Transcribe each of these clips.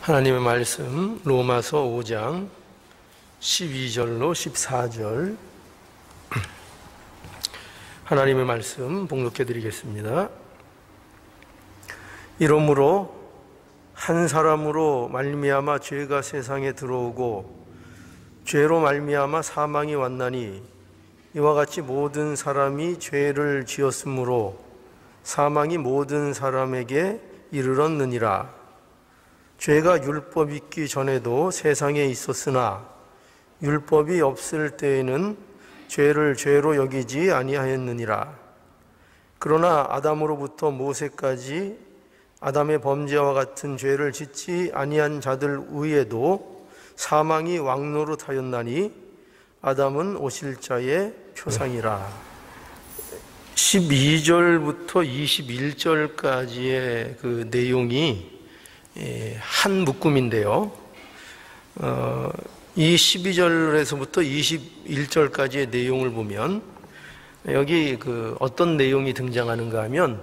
하나님의 말씀 로마서 5장 12절로 14절 하나님의 말씀 봉독해 드리겠습니다. 이러므로 한 사람으로 말미암아 죄가 세상에 들어오고 죄로 말미암아 사망이 왔나니 이와 같이 모든 사람이 죄를 지었으므로 사망이 모든 사람에게 이르렀느니라. 죄가 율법 있기 전에도 세상에 있었으나 율법이 없을 때에는 죄를 죄로 여기지 아니하였느니라. 그러나 아담으로부터 모세까지 아담의 범죄와 같은 죄를 짓지 아니한 자들 위에도 사망이 왕노릇하였나니 아담은 오실자의 표상이라. 12절부터 21절까지의 그 내용이 한 묶음인데요. 이 12절에서부터 21절까지의 내용을 보면 여기 어떤 내용이 등장하는가 하면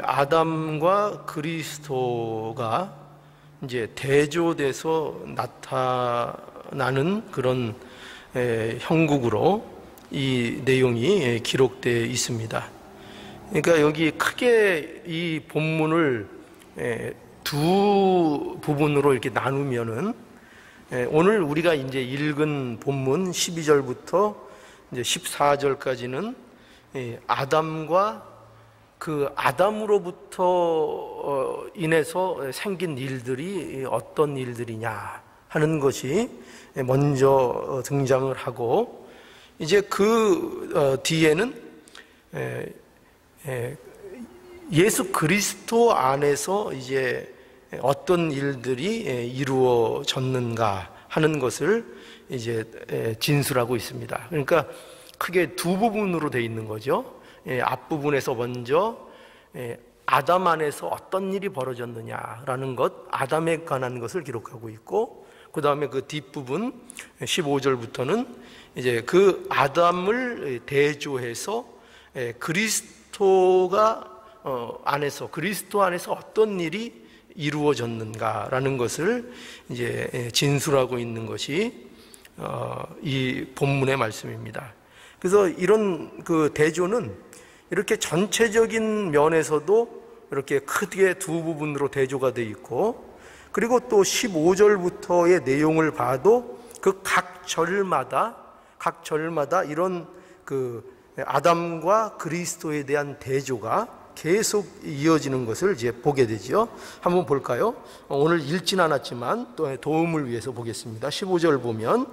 아담과 그리스도가 이제 대조돼서 나타나는 그런 형국으로 이 내용이 기록되어 있습니다. 그러니까 여기 크게 이 본문을 두 부분으로 이렇게 나누면은 오늘 우리가 이제 읽은 본문 12절부터 이제 14절까지는 아담과 그 아담으로부터 인해서 생긴 일들이 어떤 일들이냐 하는 것이 먼저 등장을 하고, 이제 그 뒤에는 예수 그리스도 안에서 이제 어떤 일들이 이루어졌는가 하는 것을 이제 진술하고 있습니다. 그러니까 크게 두 부분으로 되어 있는 거죠. 앞부분에서 먼저 아담 안에서 어떤 일이 벌어졌느냐라는 것, 아담에 관한 것을 기록하고 있고, 그 다음에 그 뒷부분 15절부터는 이제 그 아담을 대조해서 그리스도가 그리스도 안에서 어떤 일이 이루어졌는가라는 것을 이제 진술하고 있는 것이 이 본문의 말씀입니다. 그래서 이런 그 대조는 이렇게 전체적인 면에서도 이렇게 크게 두 부분으로 대조가 되어 있고, 그리고 또 15절부터의 내용을 봐도 그 각 절마다 이런 그 아담과 그리스도에 대한 대조가 계속 이어지는 것을 이제 보게 되죠. 한번 볼까요? 오늘 읽진 않았지만 또 도움을 위해서 보겠습니다. 15절 보면,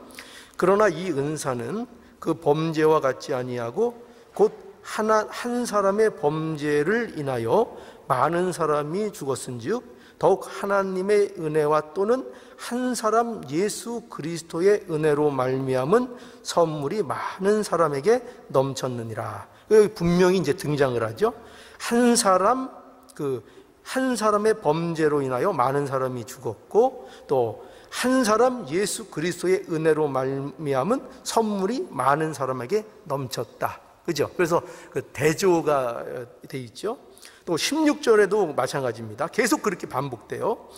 그러나 이 은사는 그 범죄와 같지 아니하고 곧 한 사람의 범죄를 인하여 많은 사람이 죽었은즉 더욱 하나님의 은혜와 또는 한 사람 예수 그리스도의 은혜로 말미암은 선물이 많은 사람에게 넘쳤느니라. 여기 분명히 이제 등장을 하죠. 한 사람의 범죄로 인하여 많은 사람이 죽었고, 또 한 사람 예수 그리스도의 은혜로 말미암은 선물이 많은 사람에게 넘쳤다. 그죠? 그래서 그 대조가 돼 있죠. 또 16절에도 마찬가지입니다. 계속 그렇게 반복돼요.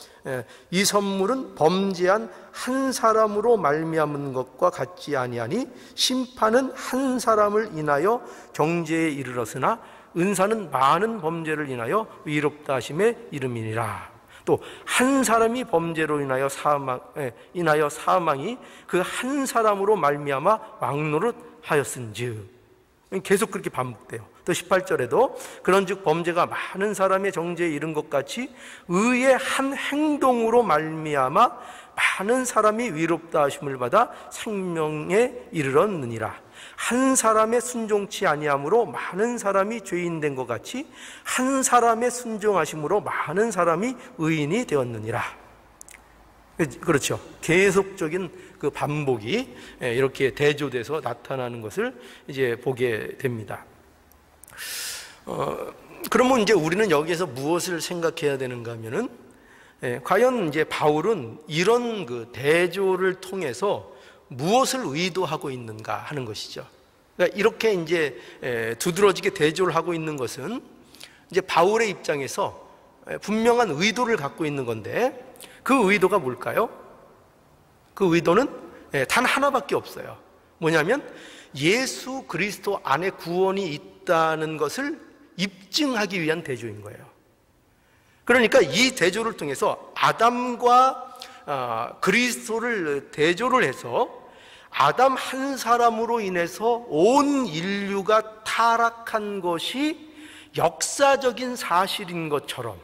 이 선물은 범죄한 한 사람으로 말미암은 것과 같지 아니하니 심판은 한 사람을 인하여 정죄에 이르렀으나 은사는 많은 범죄를 인하여 위롭다 하심에 이름이니라. 또 한 사람이 범죄로 인하여 사망이 그 한 사람으로 말미암아 왕노릇하였은즉, 계속 그렇게 반복돼요. 또 18절에도 그런즉 범죄가 많은 사람의 정죄에 이른 것 같이 의의 한 행동으로 말미암아 많은 사람이 위롭다 하심을 받아 생명에 이르렀느니라. 한 사람의 순종치 아니함으로 많은 사람이 죄인 된 것 같이 한 사람의 순종하심으로 많은 사람이 의인이 되었느니라. 그렇죠. 계속적인 그 반복이 이렇게 대조돼서 나타나는 것을 이제 보게 됩니다. 그러면 이제 우리는 여기에서 무엇을 생각해야 되는가 하면은, 과연 이제 바울은 이런 그 대조를 통해서 무엇을 의도하고 있는가 하는 것이죠. 그러니까 이렇게 이제 두드러지게 대조를 하고 있는 것은 이제 바울의 입장에서 분명한 의도를 갖고 있는 건데, 그 의도가 뭘까요? 그 의도는 단 하나밖에 없어요. 뭐냐면 예수 그리스도 안에 구원이 있다는 것을 입증하기 위한 대조인 거예요. 그러니까 이 대조를 통해서 아담과 그리스도를 대조를 해서 아담 한 사람으로 인해서 온 인류가 타락한 것이 역사적인 사실인 것처럼,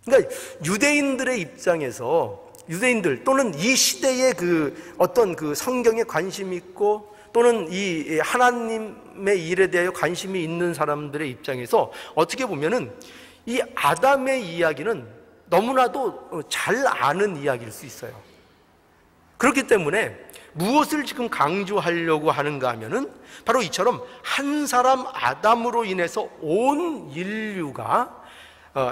그러니까 유대인들의 입장에서, 유대인들 또는 이 시대의 그 어떤 그 성경에 관심이 있고 또는 이 하나님의 일에 대하여 관심이 있는 사람들의 입장에서 어떻게 보면은 이 아담의 이야기는 너무나도 잘 아는 이야기일 수 있어요. 그렇기 때문에 무엇을 지금 강조하려고 하는가 하면은 바로 이처럼 한 사람 아담으로 인해서 온 인류가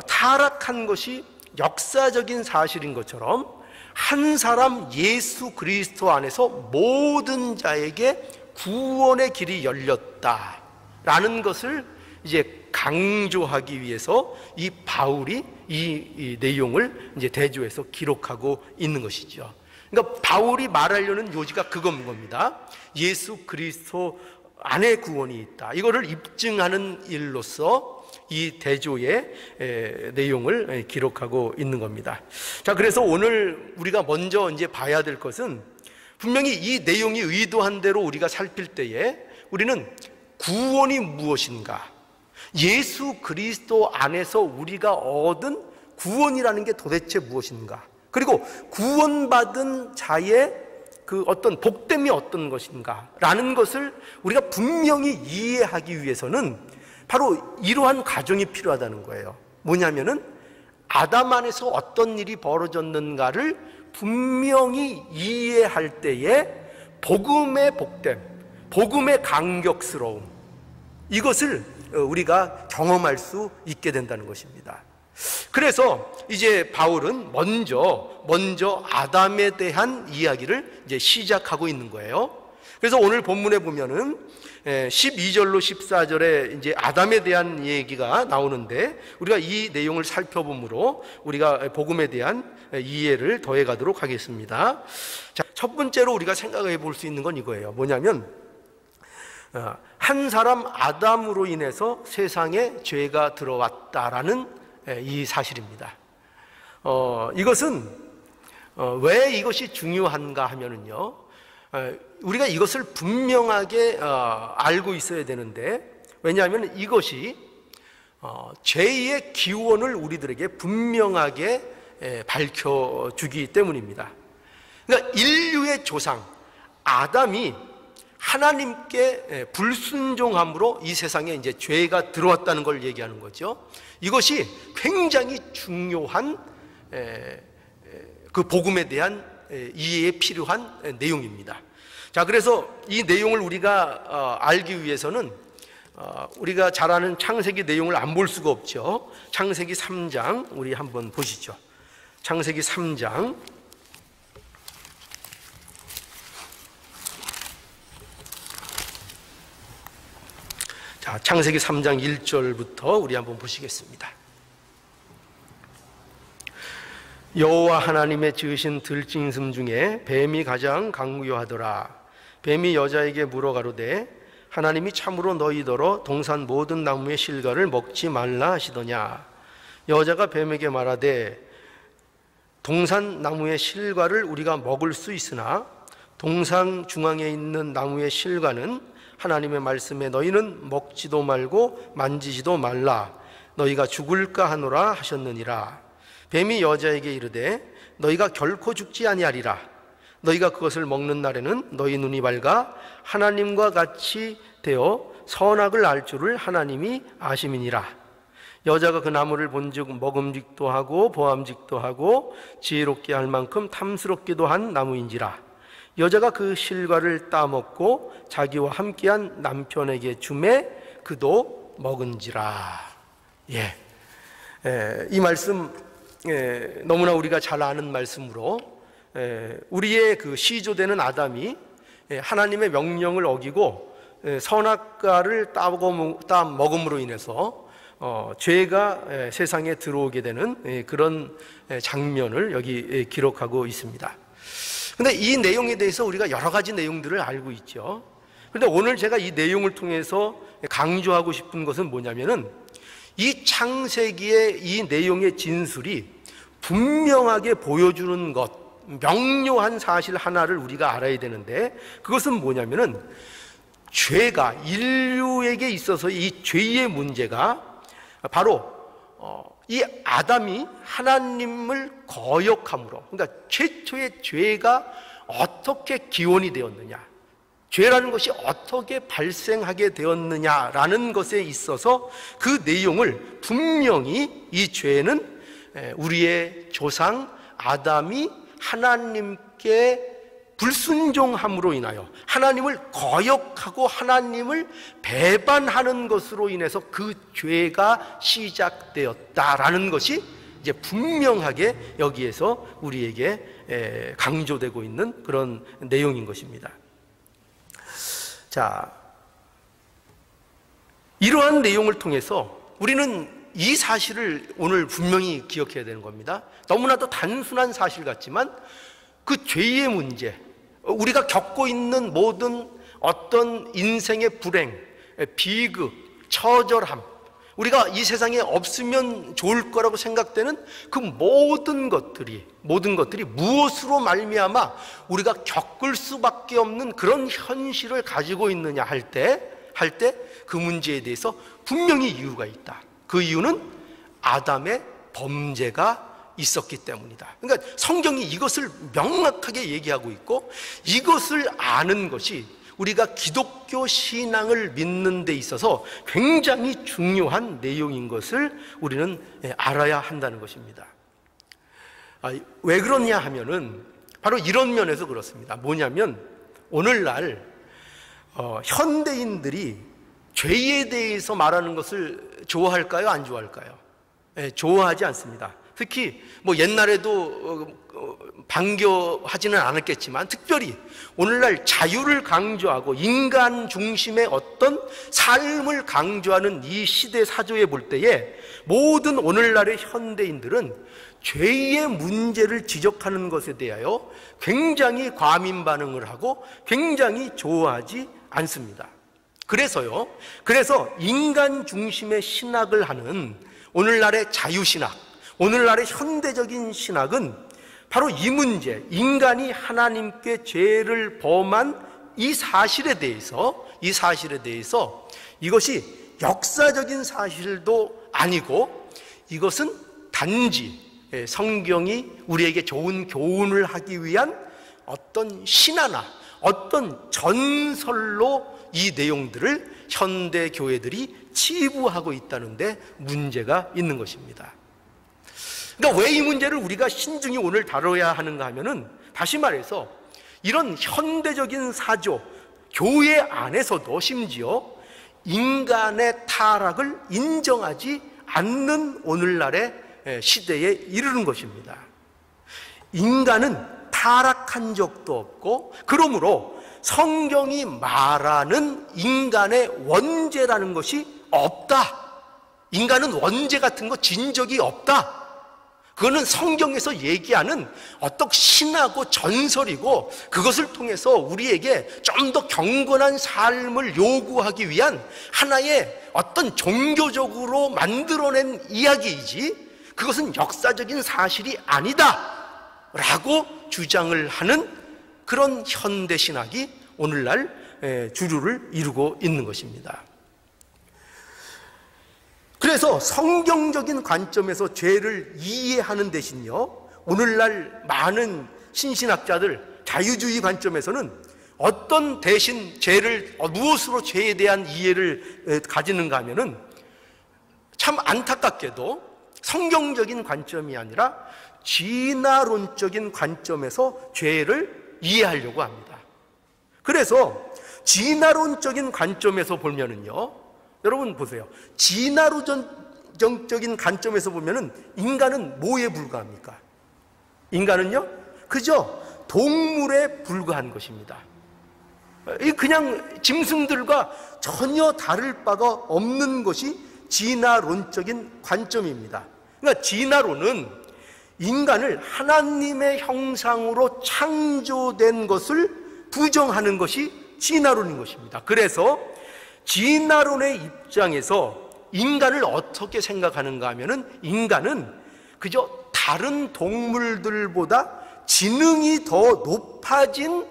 타락한 것이 역사적인 사실인 것처럼 한 사람 예수 그리스도 안에서 모든 자에게 구원의 길이 열렸다라는 것을 이제 강조하기 위해서 이 바울이 이 내용을 이제 대조해서 기록하고 있는 것이죠. 그러니까 바울이 말하려는 요지가 그건 겁니다. 예수 그리스도 안에 구원이 있다. 이거를 입증하는 일로서 이 대조의 내용을 기록하고 있는 겁니다. 자, 그래서 오늘 우리가 먼저 이제 봐야 될 것은, 분명히 이 내용이 의도한 대로 우리가 살필 때에 우리는 구원이 무엇인가, 예수 그리스도 안에서 우리가 얻은 구원이라는 게 도대체 무엇인가, 그리고 구원받은 자의 그 어떤 복됨이 어떤 것인가 라는 것을 우리가 분명히 이해하기 위해서는 바로 이러한 과정이 필요하다는 거예요. 뭐냐면은 아담 안에서 어떤 일이 벌어졌는가를 분명히 이해할 때에 복음의 복됨, 복음의 강격스러움, 이것을 우리가 경험할 수 있게 된다는 것입니다. 그래서 이제 바울은 먼저 아담에 대한 이야기를 이제 시작하고 있는 거예요. 그래서 오늘 본문에 보면은 12절로 14절에 이제 아담에 대한 얘기가 나오는데, 우리가 이 내용을 살펴보므로 우리가 복음에 대한 이해를 더해 가도록 하겠습니다. 자, 첫 번째로 우리가 생각해 볼 수 있는 건 이거예요. 뭐냐면 한 사람 아담으로 인해서 세상에 죄가 들어왔다라는 이 사실입니다. 이것은 왜 이것이 중요한가 하면은요, 우리가 이것을 분명하게 알고 있어야 되는데, 왜냐하면 이것이 죄의 기원을 우리들에게 분명하게 밝혀주기 때문입니다. 그러니까 인류의 조상 아담이 하나님께 불순종함으로 이 세상에 이제 죄가 들어왔다는 걸 얘기하는 거죠. 이것이 굉장히 중요한 그 복음에 대한 이해에 필요한 내용입니다. 자, 그래서 이 내용을 우리가 알기 위해서는 우리가 잘 아는 창세기 내용을 안 볼 수가 없죠. 창세기 3장 우리 한번 보시죠. 창세기 3장 자, 창세기 3장 1절부터 우리 한번 보시겠습니다. 여호와 하나님의 지으신 들짐승 중에 뱀이 가장 강교하더라. 뱀이 여자에게 물어 가로되 하나님이 참으로 너희더러 동산 모든 나무의 실과를 먹지 말라 하시더냐. 여자가 뱀에게 말하되 동산 나무의 실과를 우리가 먹을 수 있으나 동산 중앙에 있는 나무의 실과는 하나님의 말씀에 너희는 먹지도 말고 만지지도 말라. 너희가 죽을까 하노라 하셨느니라. 뱀이 여자에게 이르되 너희가 결코 죽지 아니하리라. 너희가 그것을 먹는 날에는 너희 눈이 밝아 하나님과 같이 되어 선악을 알 줄을 하나님이 아심이니라. 여자가 그 나무를 본즉 먹음직도 하고 보암직도 하고 지혜롭게 할 만큼 탐스럽기도 한 나무인지라. 여자가 그 실과를 따먹고 자기와 함께한 남편에게 주매 그도 먹은지라. 이 말씀 너무나 우리가 잘 아는 말씀으로, 우리의 그 시조되는 아담이 하나님의 명령을 어기고 선악과를 따 먹음으로 인해서 죄가 세상에 들어오게 되는 그런 장면을 여기 기록하고 있습니다. 근데 이 내용에 대해서 우리가 여러 가지 내용들을 알고 있죠. 그런데 오늘 제가 이 내용을 통해서 강조하고 싶은 것은 뭐냐면은 이 창세기의 이 내용의 진술이 분명하게 보여주는 것, 명료한 사실 하나를 우리가 알아야 되는데, 그것은 뭐냐면은 죄가, 인류에게 있어서 이 죄의 문제가 바로 이 아담이 하나님을 거역함으로, 그러니까 최초의 죄가 어떻게 기원이 되었느냐, 죄라는 것이 어떻게 발생하게 되었느냐라는 것에 있어서 그 내용을 분명히, 이 죄는 우리의 조상 아담이 하나님께 불순종함으로 인하여 하나님을 거역하고 하나님을 배반하는 것으로 인해서 그 죄가 시작되었다라는 것이 이제 분명하게 여기에서 우리에게 강조되고 있는 그런 내용인 것입니다. 자, 이러한 내용을 통해서 우리는 이 사실을 오늘 분명히 기억해야 되는 겁니다. 너무나도 단순한 사실 같지만 그 죄의 문제, 우리가 겪고 있는 모든 어떤 인생의 불행, 비극, 처절함, 우리가 이 세상에 없으면 좋을 거라고 생각되는 그 모든 것들이 무엇으로 말미암아 우리가 겪을 수밖에 없는 그런 현실을 가지고 있느냐 할 때 그 문제에 대해서 분명히 이유가 있다. 그 이유는 아담의 범죄가 있었기 때문이다. 그러니까 성경이 이것을 명확하게 얘기하고 있고, 이것을 아는 것이 우리가 기독교 신앙을 믿는 데 있어서 굉장히 중요한 내용인 것을 우리는 알아야 한다는 것입니다. 왜 그러냐 하면은 바로 이런 면에서 그렇습니다. 뭐냐면 오늘날 현대인들이 죄에 대해서 말하는 것을 좋아할까요? 안 좋아할까요? 좋아하지 않습니다. 특히 옛날에도 반겨하지는 않았겠지만 특별히 오늘날 자유를 강조하고 인간 중심의 어떤 삶을 강조하는 이 시대 사조에 볼 때에 모든 오늘날의 현대인들은 죄의 문제를 지적하는 것에 대하여 굉장히 과민 반응을 하고 굉장히 좋아하지 않습니다. 그래서 인간 중심의 신학을 하는 오늘날의 자유신학, 오늘날의 현대적인 신학은 바로 이 문제, 인간이 하나님께 죄를 범한 이 사실에 대해서 이것이 역사적인 사실도 아니고 이것은 단지 성경이 우리에게 좋은 교훈을 하기 위한 어떤 신화나 어떤 전설로 이 내용들을 현대 교회들이 치부하고 있다는데 문제가 있는 것입니다. 그러니까 왜 이 문제를 우리가 신중히 오늘 다뤄야 하는가 하면은, 다시 말해서 이런 현대적인 사조, 교회 안에서도 심지어 인간의 타락을 인정하지 않는 오늘날의 시대에 이르는 것입니다. 인간은 타락한 적도 없고, 그러므로 성경이 말하는 인간의 원죄라는 것이 없다. 인간은 원죄 같은 거 진 적이 없다. 그거는 성경에서 얘기하는 어떤 신하고 전설이고, 그것을 통해서 우리에게 좀 더 경건한 삶을 요구하기 위한 하나의 어떤 종교적으로 만들어낸 이야기이지, 그것은 역사적인 사실이 아니다 라고 주장을 하는 그런 현대신학이 오늘날 주류를 이루고 있는 것입니다. 그래서 성경적인 관점에서 죄를 이해하는 대신요, 오늘날 많은 신신학자들, 자유주의 관점에서는 어떤 대신 무엇으로 죄에 대한 이해를 가지는가 하면은, 참 안타깝게도 성경적인 관점이 아니라 진화론적인 관점에서 죄를 이해하려고 합니다. 그래서 진화론적인 관점에서 보면은요, 여러분 보세요. 진화론적인 관점에서 보면은 인간은 뭐에 불과합니까? 인간은요, 그저 동물에 불과한 것입니다. 그냥 짐승들과 전혀 다를 바가 없는 것이 진화론적인 관점입니다. 그러니까 진화론은 인간을 하나님의 형상으로 창조된 것을 부정하는 것이 진화론인 것입니다. 그래서 진화론의 입장에서 인간을 어떻게 생각하는가 하면은 인간은 그저 다른 동물들보다 지능이 더 높아진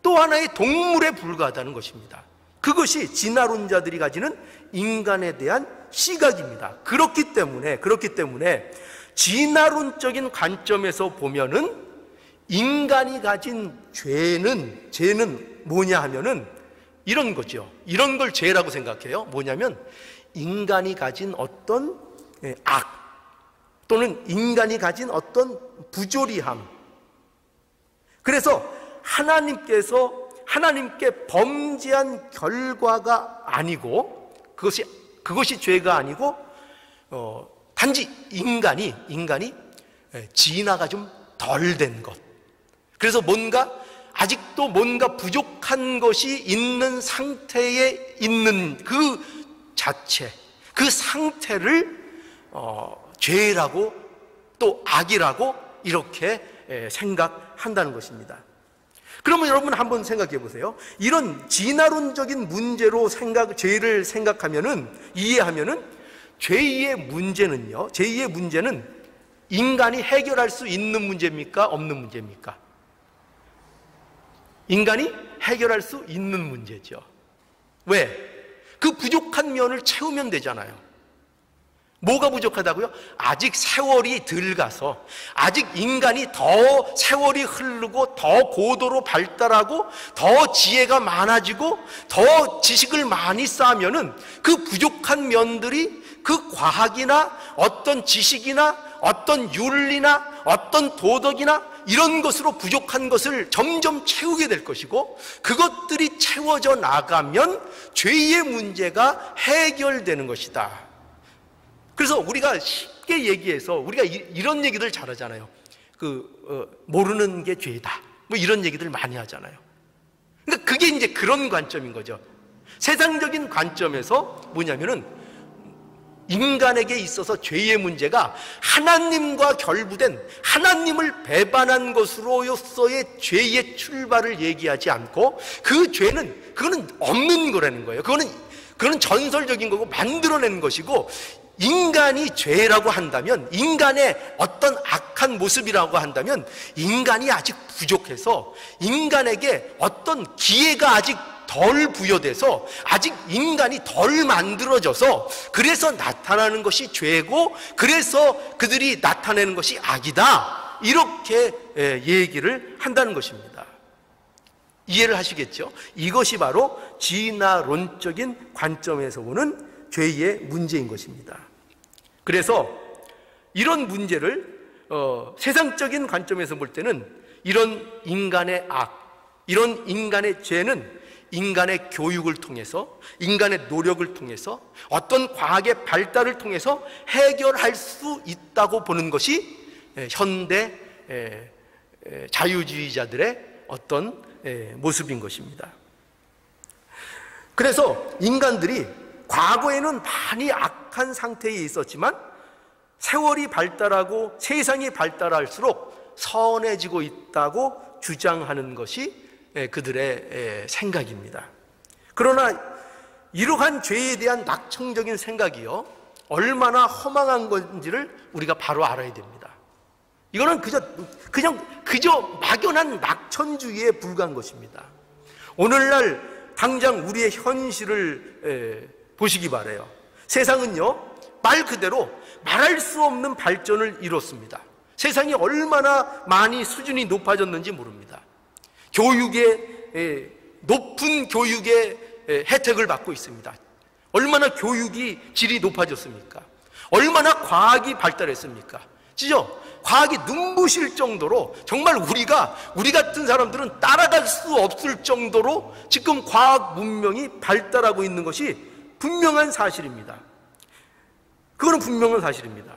또 하나의 동물에 불과하다는 것입니다. 그것이 진화론자들이 가지는 인간에 대한 시각입니다. 그렇기 때문에 진화론적인 관점에서 보면은 인간이 가진 죄는 뭐냐 하면은 이런 거죠. 이런 걸 죄라고 생각해요. 뭐냐면 인간이 가진 어떤 악 또는 인간이 가진 어떤 부조리함. 그래서 하나님께 범죄한 결과가 아니고 그것이 죄가 아니고 단지 인간이 진화가 좀 덜 된 것. 그래서 아직도 뭔가 부족한 것이 있는 상태에 있는 그 자체, 그 상태를 죄라고 또 악이라고 이렇게 생각한다는 것입니다. 그러면 여러분 한번 생각해 보세요. 이런 진화론적인 문제로 죄를 이해하면은 죄의 문제는 인간이 해결할 수 있는 문제입니까? 없는 문제입니까? 인간이 해결할 수 있는 문제죠. 왜? 그 부족한 면을 채우면 되잖아요. 뭐가 부족하다고요? 아직 세월이 덜 가서, 아직 인간이 더 세월이 흐르고 더 고도로 발달하고 더 지혜가 많아지고 더 지식을 많이 쌓으면은 그 부족한 면들이 그 과학이나 어떤 지식이나 어떤 윤리나 어떤 도덕이나 이런 것으로 부족한 것을 점점 채우게 될 것이고, 그것들이 채워져 나가면 죄의 문제가 해결되는 것이다. 그래서 우리가 쉽게 얘기해서 우리가 이런 얘기들 잘하잖아요. 모르는 게 죄다, 뭐 이런 얘기들 많이 하잖아요. 그러니까 그게 이제 그런 관점인 거죠. 세상적인 관점에서 뭐냐면은 인간에게 있어서 죄의 문제가 하나님과 결부된, 하나님을 배반한 것으로서의 죄의 출발을 얘기하지 않고, 그거는 없는 거라는 거예요. 그거는 전설적인 거고 만들어낸 것이고, 인간이 죄라고 한다면, 인간의 어떤 악한 모습이라고 한다면 인간이 아직 부족해서, 인간에게 어떤 기회가 아직 덜 부여돼서, 아직 인간이 덜 만들어져서, 그래서 나타나는 것이 죄고, 그래서 그들이 나타내는 것이 악이다, 이렇게 얘기를 한다는 것입니다. 이해를 하시겠죠? 이것이 바로 진화론적인 관점에서 보는 죄의 문제인 것입니다. 그래서 이런 문제를 세상적인 관점에서 볼 때는 이런 인간의 악, 이런 인간의 죄는 인간의 교육을 통해서, 인간의 노력을 통해서, 어떤 과학의 발달을 통해서 해결할 수 있다고 보는 것이 현대 자유주의자들의 어떤 모습인 것입니다. 그래서 인간들이 과거에는 많이 악한 상태에 있었지만 세월이 발달하고 세상이 발달할수록 선해지고 있다고 주장하는 것이 그들의 생각입니다. 그러나 이러한 죄에 대한 낙천적인 생각이요, 얼마나 허망한 건지를 우리가 바로 알아야 됩니다. 이거는 그저 막연한 낙천주의에 불과한 것입니다. 오늘날 당장 우리의 현실을 보시기 바라요. 세상은요, 말 그대로 말할 수 없는 발전을 이뤘습니다. 세상이 얼마나 많이 수준이 높아졌는지 모릅니다. 높은 교육의 혜택을 받고 있습니다. 얼마나 교육이 질이 높아졌습니까? 얼마나 과학이 발달했습니까? 그죠? 과학이 눈부실 정도로, 정말 우리 같은 사람들은 따라갈 수 없을 정도로 지금 과학 문명이 발달하고 있는 것이 분명한 사실입니다. 그거는 분명한 사실입니다.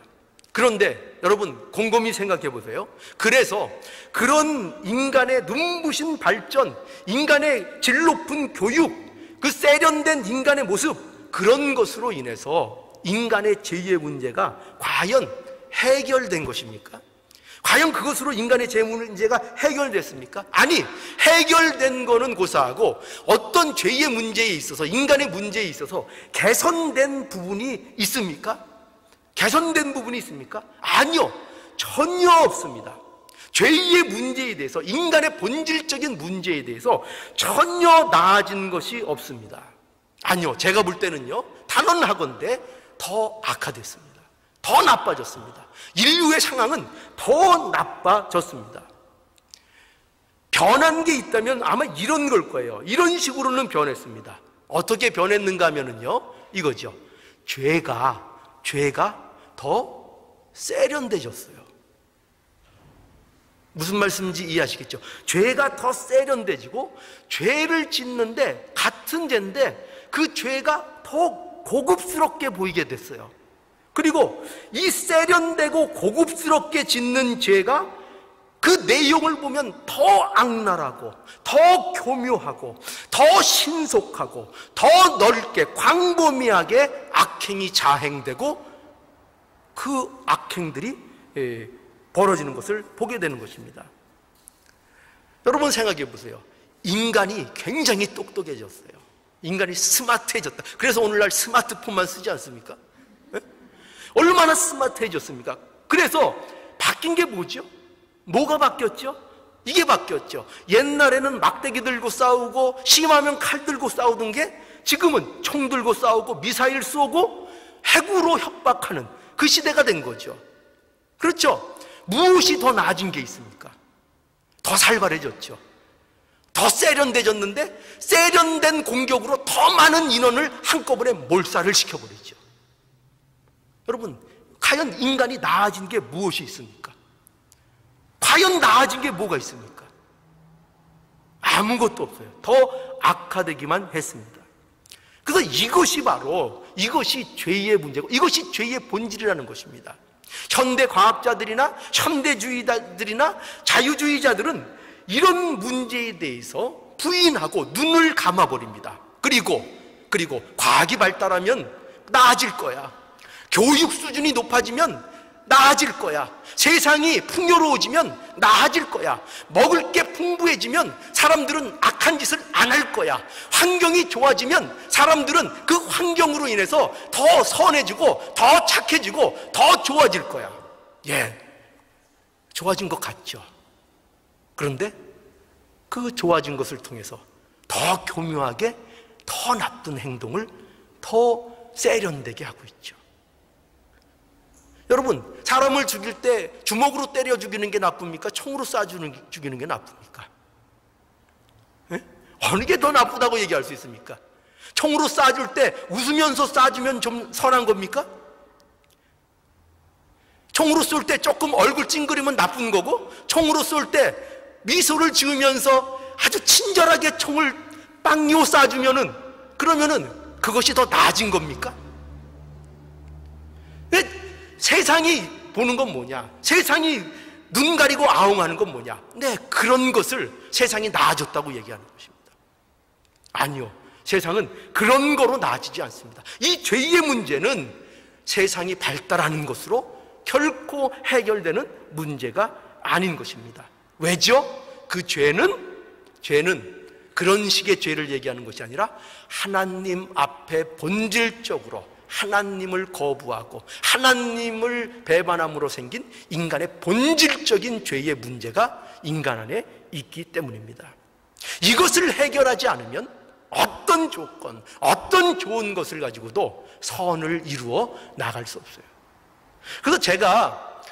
그런데 여러분 곰곰이 생각해 보세요. 그래서 그런 인간의 눈부신 발전, 인간의 질 높은 교육, 그 세련된 인간의 모습, 그런 것으로 인해서 인간의 죄의 문제가 과연 해결된 것입니까? 과연 그것으로 인간의 죄 문제가 해결됐습니까? 아니, 해결된 거는 고사하고 어떤 죄의 문제에 있어서, 인간의 문제에 있어서 개선된 부분이 있습니까? 개선된 부분이 있습니까? 아니요, 전혀 없습니다. 죄의 문제에 대해서, 인간의 본질적인 문제에 대해서 전혀 나아진 것이 없습니다. 아니요, 제가 볼 때는요, 단언하건대 더 악화됐습니다. 더 나빠졌습니다. 인류의 상황은 더 나빠졌습니다. 변한 게 있다면 아마 이런 걸 거예요. 이런 식으로는 변했습니다. 어떻게 변했는가 하면은요, 이거죠. 죄가 더 세련돼졌어요. 무슨 말씀인지 이해하시겠죠? 죄가 더 세련돼지고, 죄를 짓는데 같은 죄인데 그 죄가 더 고급스럽게 보이게 됐어요. 그리고 이 세련되고 고급스럽게 짓는 죄가 그 내용을 보면 더 악랄하고, 더 교묘하고, 더 신속하고, 더 넓게 광범위하게 악행이 자행되고, 그 악행들이 벌어지는 것을 보게 되는 것입니다. 여러분 생각해 보세요. 인간이 굉장히 똑똑해졌어요. 인간이 스마트해졌다. 그래서 오늘날 스마트폰만 쓰지 않습니까? 얼마나 스마트해졌습니까? 그래서 바뀐 게 뭐죠? 뭐가 바뀌었죠? 이게 바뀌었죠. 옛날에는 막대기 들고 싸우고, 심하면 칼 들고 싸우던 게 지금은 총 들고 싸우고, 미사일 쏘고, 핵으로 협박하는 그 시대가 된 거죠. 그렇죠? 무엇이 더 나아진 게 있습니까? 더 살벌해졌죠. 더 세련돼졌는데, 세련된 공격으로 더 많은 인원을 한꺼번에 몰살을 시켜버리죠. 여러분, 과연 인간이 나아진 게 무엇이 있습니까? 과연 나아진 게 뭐가 있습니까? 아무것도 없어요. 더 악화되기만 했습니다. 그래서 이것이 바로, 이것이 죄의 문제고, 이것이 죄의 본질이라는 것입니다. 현대 과학자들이나 현대주의자들이나 자유주의자들은 이런 문제에 대해서 부인하고 눈을 감아버립니다. 그리고 과학이 발달하면 나아질 거야. 교육 수준이 높아지면 나아질 거야. 세상이 풍요로워지면 나아질 거야. 먹을 게 풍부해지면 사람들은 악한 짓을 안 할 거야. 환경이 좋아지면 사람들은 그 환경으로 인해서 더 선해지고, 더 착해지고, 더 좋아질 거야. 예, 좋아진 것 같죠. 그런데 그 좋아진 것을 통해서 더 교묘하게, 더 나쁜 행동을 더 세련되게 하고 있죠. 여러분, 사람을 죽일 때 주먹으로 때려 죽이는 게 나쁩니까? 총으로 쏴 죽이는 게 나쁩니까? 네? 어느 게 더 나쁘다고 얘기할 수 있습니까? 총으로 쏴줄 때 웃으면서 쏴주면 좀 선한 겁니까? 총으로 쏠 때 조금 얼굴 찡그리면 나쁜 거고, 총으로 쏠 때 미소를 지으면서 아주 친절하게 총을 빵요 쏴주면은, 그러면은 그것이 더 나아진 겁니까? 세상이 보는 건 뭐냐? 세상이 눈 가리고 아웅하는 건 뭐냐? 네, 그런 것을 세상이 나아졌다고 얘기하는 것입니다. 아니요, 세상은 그런 거로 나아지지 않습니다. 이 죄의 문제는 세상이 발달하는 것으로 결코 해결되는 문제가 아닌 것입니다. 왜죠? 그 죄는 그런 식의 죄를 얘기하는 것이 아니라 하나님 앞에 본질적으로 하나님을 거부하고 하나님을 배반함으로 생긴 인간의 본질적인 죄의 문제가 인간 안에 있기 때문입니다. 이것을 해결하지 않으면 어떤 조건, 어떤 좋은 것을 가지고도 선을 이루어 나갈 수 없어요. 그래서 제가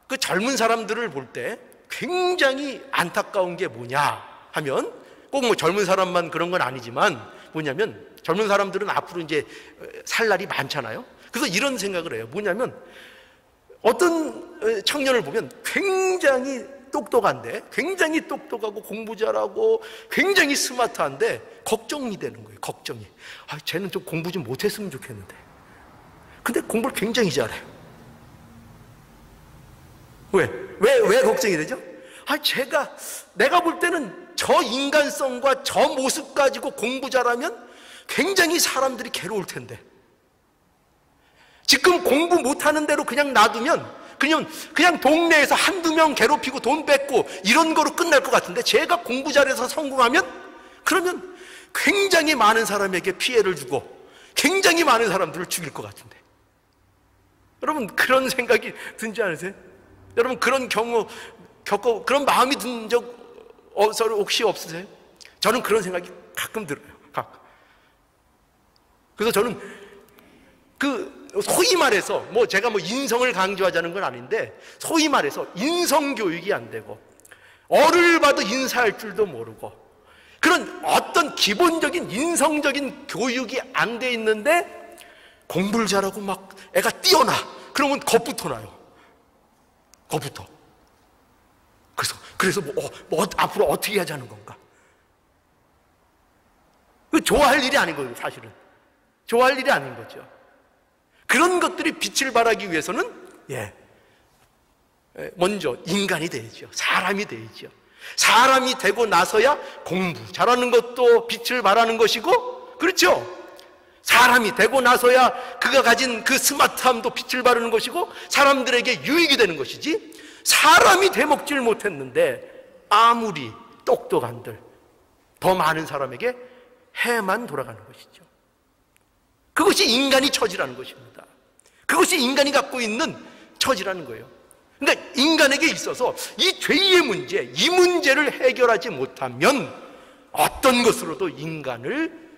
그 젊은 사람들을 볼 때 굉장히 안타까운 게 뭐냐 하면, 꼭 뭐 젊은 사람만 그런 건 아니지만 뭐냐면, 젊은 사람들은 앞으로 이제 살 날이 많잖아요. 그래서 이런 생각을 해요. 뭐냐면, 어떤 청년을 보면 굉장히 똑똑한데, 굉장히 똑똑하고 공부 잘하고 굉장히 스마트한데 걱정이 되는 거예요. 걱정이. 아, 쟤는 좀 공부 좀 못했으면 좋겠는데. 근데 공부를 굉장히 잘해요. 왜 걱정이 되죠? 아, 내가 볼 때는 저 인간성과 저 모습 가지고 공부 잘하면 굉장히 사람들이 괴로울 텐데. 지금 공부 못하는 대로 그냥 놔두면 그냥 동네에서 한두 명 괴롭히고 돈 뺏고 이런 거로 끝날 것 같은데, 제가 공부 잘해서 성공하면 그러면 굉장히 많은 사람에게 피해를 주고 굉장히 많은 사람들을 죽일 것 같은데, 여러분 그런 생각이 든지 않으세요? 여러분 그런 경우 그런 마음이 든 적 혹시 없으세요? 저는 그런 생각이 가끔 들어요. 가끔. 그래서 저는 소위 말해서 제가 인성을 강조하자는 건 아닌데, 소위 말해서 인성 교육이 안 되고 어를 봐도 인사할 줄도 모르고 그런 어떤 기본적인 인성적인 교육이 안 돼 있는데 공부를 잘하고 막 애가 뛰어나 그러면 겁부터 나요. 겁부터. 그래서 앞으로 어떻게 하자는 건가? 좋아할 일이 아닌 거예요. 사실은 좋아할 일이 아닌 거죠. 그런 것들이 빛을 발하기 위해서는 먼저 인간이 돼야죠. 사람이 돼야죠. 사람이 되고 나서야 공부 잘하는 것도 빛을 발하는 것이고, 그렇죠? 사람이 되고 나서야 그가 가진 그 스마트함도 빛을 발하는 것이고 사람들에게 유익이 되는 것이지, 사람이 되먹질 못했는데 아무리 똑똑한들 더 많은 사람에게 해만 돌아가는 것이죠. 그것이 인간이 처지라는 것입니다. 그것이 인간이 갖고 있는 처지라는 거예요. 그러니까 인간에게 있어서 이 죄의 문제, 이 문제를 해결하지 못하면 어떤 것으로도 인간을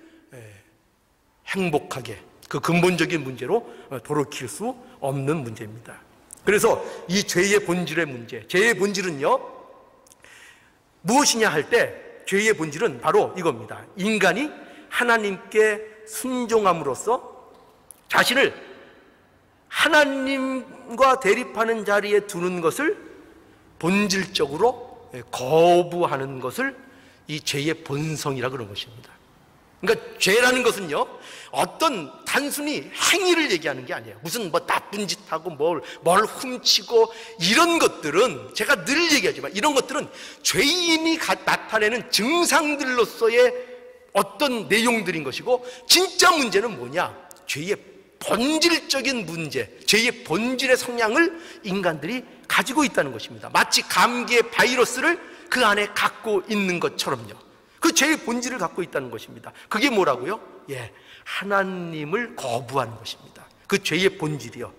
행복하게 그 근본적인 문제로 돌이킬 수 없는 문제입니다. 그래서 이 죄의 본질의 문제, 죄의 본질은요, 무엇이냐 할 때 죄의 본질은 바로 이겁니다. 인간이 하나님께 순종함으로써 자신을 하나님과 대립하는 자리에 두는 것을 본질적으로 거부하는 것을 이 죄의 본성이라 그런 것입니다. 그러니까 죄라는 것은요, 어떤 단순히 행위를 얘기하는 게 아니에요. 무슨 나쁜 짓 하고 뭘 훔치고 이런 것들은, 제가 늘 얘기하지만 이런 것들은 죄인이 나타내는 증상들로서의 어떤 내용들인 것이고, 진짜 문제는 뭐냐? 죄의 본질적인 문제, 죄의 본질의 성향을 인간들이 가지고 있다는 것입니다. 마치 감기의 바이러스를 그 안에 갖고 있는 것처럼요. 그 죄의 본질을 갖고 있다는 것입니다. 그게 뭐라고요? 하나님을 거부하는 것입니다. 그 죄의 본질이요.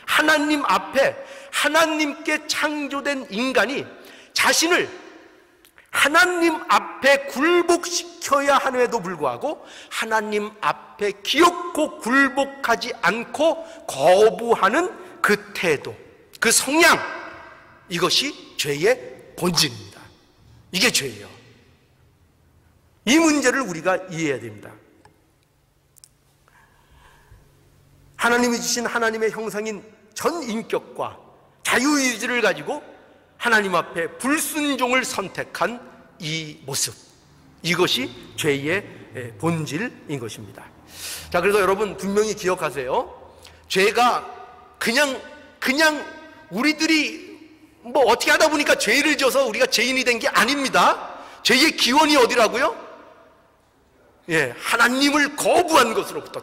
하나님 앞에, 하나님께 창조된 인간이 자신을 하나님 앞에 굴복시켜야 함에도 불구하고 하나님 앞에 기어코 굴복하지 않고 거부하는 그 태도, 그 성향, 이것이 죄의 본질입니다. 이게 죄예요. 이 문제를 우리가 이해해야 됩니다. 하나님이 주신 하나님의 형상인 전 인격과 자유의지를 가지고 하나님 앞에 불순종을 선택한 이 모습, 이것이 죄의 본질인 것입니다. 자, 그래서 여러분 분명히 기억하세요. 죄가 그냥 우리들이 어떻게 하다 보니까 죄를 져서 우리가 죄인이 된 게 아닙니다. 죄의 기원이 어디라고요? 하나님을 거부한 것으로부터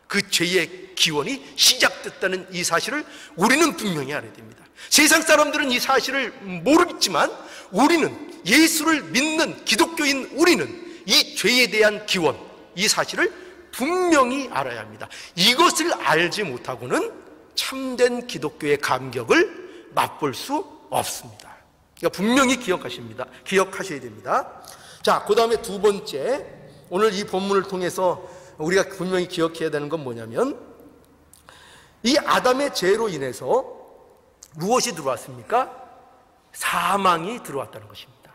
그 죄의 기원이 시작됐다는 이 사실을 우리는 분명히 알아야 됩니다. 세상 사람들은 이 사실을 모르겠지만 우리는, 예수를 믿는 기독교인 우리는 이 죄에 대한 기원, 이 사실을 분명히 알아야 합니다. 이것을 알지 못하고는 참된 기독교의 감격을 맛볼 수 없습니다. 그러니까 분명히 기억하셔야 됩니다. 자, 그 다음에 두 번째, 오늘 이 본문을 통해서 우리가 분명히 기억해야 되는 건 뭐냐면, 이 아담의 죄로 인해서 무엇이 들어왔습니까? 사망이 들어왔다는 것입니다.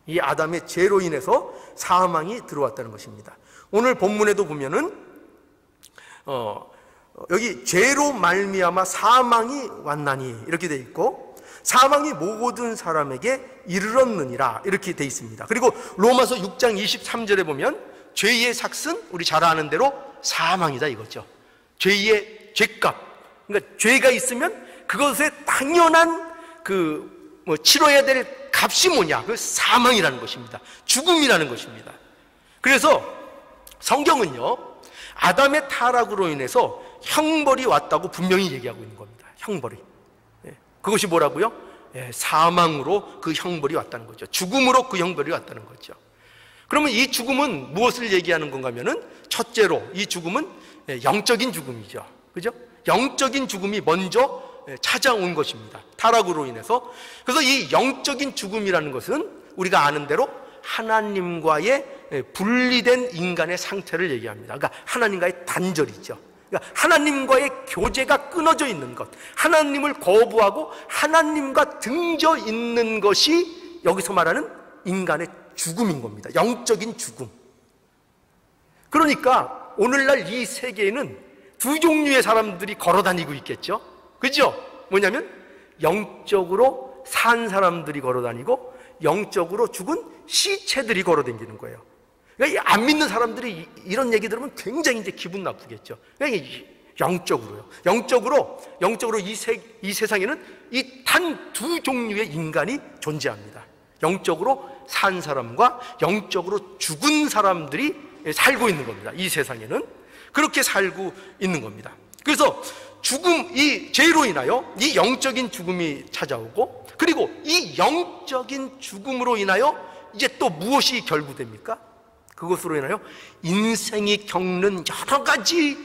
이 아담의 죄로 인해서 사망이 들어왔다는 것입니다. 오늘 본문에도 보면은 여기 죄로 말미암아 사망이 왔나니 이렇게 돼 있고, 사망이 모든 사람에게 이르렀느니라 이렇게 돼 있습니다. 그리고 로마서 6장 23절에 보면 죄의 삭은 우리 잘 아는 대로 사망이다 이거죠. 죄의 죄값, 그러니까 죄가 있으면 그것에 당연한 치러야 될 값이 뭐냐? 그 사망이라는 것입니다. 죽음이라는 것입니다. 그래서 성경은요, 아담의 타락으로 인해서 형벌이 왔다고 분명히 얘기하고 있는 겁니다. 형벌이. 그것이 뭐라고요? 사망으로 그 형벌이 왔다는 거죠. 죽음으로 그 형벌이 왔다는 거죠. 그러면 이 죽음은 무엇을 얘기하는 건가 하면은, 첫째로 이 죽음은 영적인 죽음이죠. 그죠? 영적인 죽음이 먼저 찾아온 것입니다. 타락으로 인해서. 그래서 이 영적인 죽음이라는 것은 우리가 아는 대로 하나님과의 분리된 인간의 상태를 얘기합니다. 그러니까 하나님과의 단절이죠. 그러니까 하나님과의 교제가 끊어져 있는 것, 하나님을 거부하고 하나님과 등져 있는 것이 여기서 말하는 인간의 죽음인 겁니다. 영적인 죽음. 그러니까 오늘날 이 세계에는 두 종류의 사람들이 걸어 다니고 있겠죠. 그죠? 뭐냐면 영적으로 산 사람들이 걸어 다니고 영적으로 죽은 시체들이 걸어 다니는 거예요. 그러니까 안 믿는 사람들이 이런 얘기 들으면 굉장히 이제 기분 나쁘겠죠. 그러니까 영적으로 이 세상에는 이 단 두 종류의 인간이 존재합니다. 영적으로 산 사람과 영적으로 죽은 사람들이 살고 있는 겁니다. 이 세상에는 그렇게 살고 있는 겁니다. 그래서 이 죄로 인하여 이 영적인 죽음이 찾아오고, 그리고 이 영적인 죽음으로 인하여 이제 또 무엇이 결부됩니까? 그것으로 인하여 인생이 겪는 여러 가지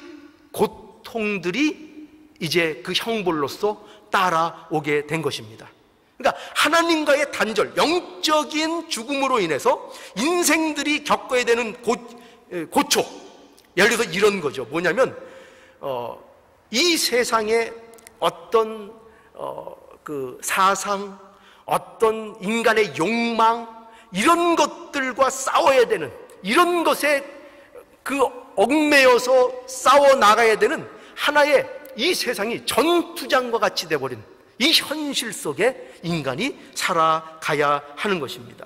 고통들이 이제 그 형벌로서 따라오게 된 것입니다. 그러니까 하나님과의 단절, 영적인 죽음으로 인해서 인생들이 겪어야 되는 고초, 예를 들어서 이런 거죠. 뭐냐면 이 세상에 어떤 그 사상, 어떤 인간의 욕망, 이런 것들과 싸워야 되는, 이런 것에 그 얽매여서 싸워 나가야 되는 하나의 이 세상이 전투장과 같이 돼버린 이 현실 속에 인간이 살아가야 하는 것입니다.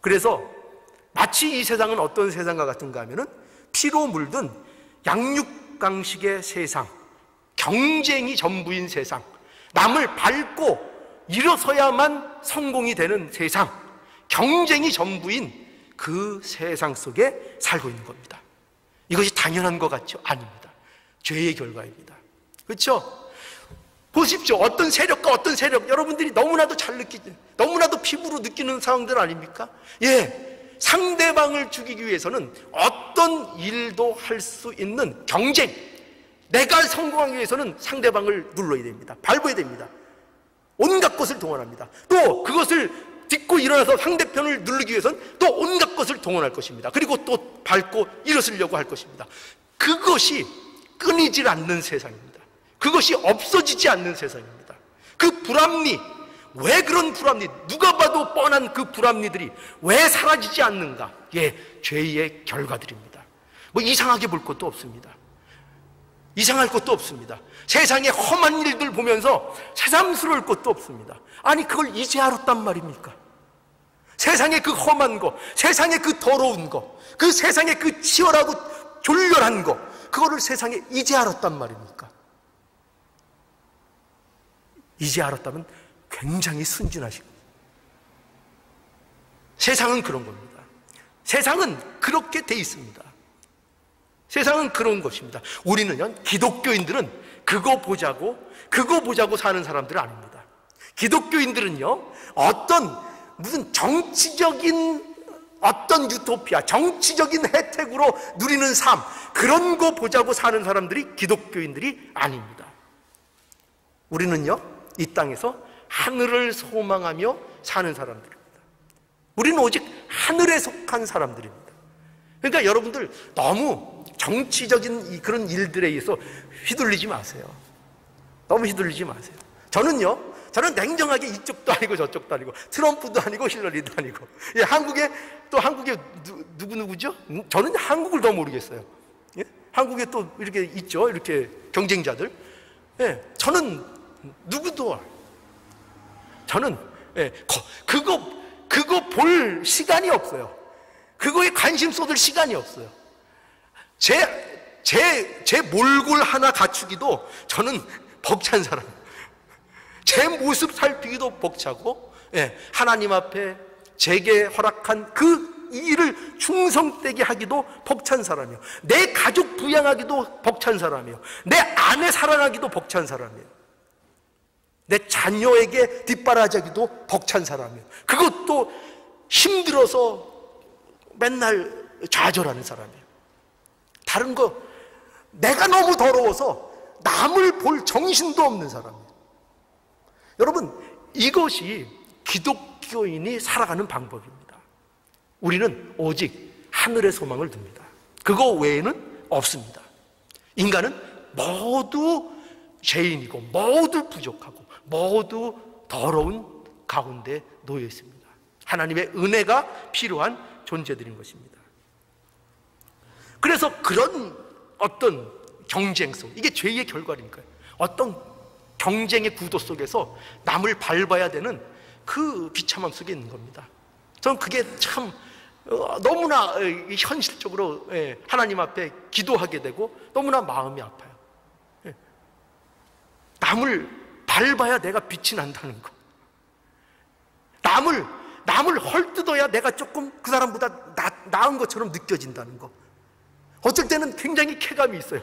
그래서 마치 이 세상은 어떤 세상과 같은가 하면은 피로 물든 양육강식의 세상, 경쟁이 전부인 세상, 남을 밟고 일어서야만 성공이 되는 세상, 경쟁이 전부인 그 세상 속에 살고 있는 겁니다. 이것이 당연한 것 같죠? 아닙니다. 죄의 결과입니다. 그렇죠? 보십시오. 어떤 세력과 어떤 세력, 여러분들이 너무나도 잘 느끼죠. 너무나도 피부로 느끼는 상황들 아닙니까? 상대방을 죽이기 위해서는 어떤 일도 할 수 있는 경쟁, 내가 성공하기 위해서는 상대방을 눌러야 됩니다. 밟아야 됩니다. 온갖 것을 동원합니다. 또 그것을 딛고 일어나서 상대편을 누르기 위해서는 또 온갖 것을 동원할 것입니다. 그리고 또 밟고 일어서려고 할 것입니다. 그것이 끊이질 않는 세상입니다. 그것이 없어지지 않는 세상입니다. 그 불합리, 왜 그런 불합리, 누가 봐도 뻔한 그 불합리들이 왜 사라지지 않는가? 죄의 결과들입니다. 뭐 이상하게 볼 것도 없습니다. 이상할 것도 없습니다. 세상의 험한 일들 보면서 새삼스러울 것도 없습니다. 아니, 그걸 이제 알았단 말입니까? 세상의 그 험한 거, 세상의 그 더러운 거, 그 세상의 그 치열하고 졸렬한 거, 그거를 세상에 이제 알았단 말입니까? 이제 알았다면 굉장히 순진하시고, 세상은 그런 겁니다. 세상은 그렇게 돼 있습니다. 세상은 그런 것입니다. 우리는요, 기독교인들은 그거 보자고 사는 사람들은 아닙니다. 기독교인들은요, 무슨 정치적인 어떤 유토피아, 정치적인 혜택으로 누리는 삶, 그런 거 보자고 사는 사람들이 기독교인들이 아닙니다. 우리는요, 이 땅에서 하늘을 소망하며 사는 사람들입니다. 우리는 오직 하늘에 속한 사람들입니다. 그러니까 여러분들 너무 정치적인 그런 일들에 의해서 휘둘리지 마세요. 너무 휘둘리지 마세요. 저는 냉정하게 이쪽도 아니고 저쪽도 아니고 트럼프도 아니고 힐러리도 아니고, 한국에 누구죠? 저는 한국을 더 모르겠어요. 한국에 또 이렇게 있죠, 이렇게 경쟁자들. 저는 누구도, 저는 그거 볼 시간이 없어요. 그거에 관심 쏟을 시간이 없어요. 제 몰골 하나 갖추기도 저는 벅찬 사람. 제 모습 살피기도 벅차고, 하나님 앞에 제게 허락한 그 그 일을 충성되게 하기도 벅찬 사람이요, 내 가족 부양하기도 벅찬 사람이요, 내 아내 사랑하기도 벅찬 사람이요, 내 자녀에게 뒷바라지하기도 벅찬 사람이요, 그것도 힘들어서 맨날 좌절하는 사람이에요. 다른 거 내가 너무 더러워서 남을 볼 정신도 없는 사람이에요. 여러분, 이것이 기독교인이 살아가는 방법입니다. 우리는 오직 하늘의 소망을 둡니다. 그거 외에는 없습니다. 인간은 모두 죄인이고 모두 부족하고 모두 더러운 가운데 놓여 있습니다. 하나님의 은혜가 필요한 존재들인 것입니다. 그래서 그런 어떤 경쟁성, 이게 죄의 결과니까요. 어떤 경쟁의 구도 속에서 남을 밟아야 되는 그 비참함 속에 있는 겁니다. 저는 그게 참 너무나 현실적으로 하나님 앞에 기도하게 되고 너무나 마음이 아파요. 남을 밟아야 내가 빛이 난다는 거, 남을 헐뜯어야 내가 조금 그 사람보다 나은 것처럼 느껴진다는 거. 어쩔 때는 굉장히 쾌감이 있어요.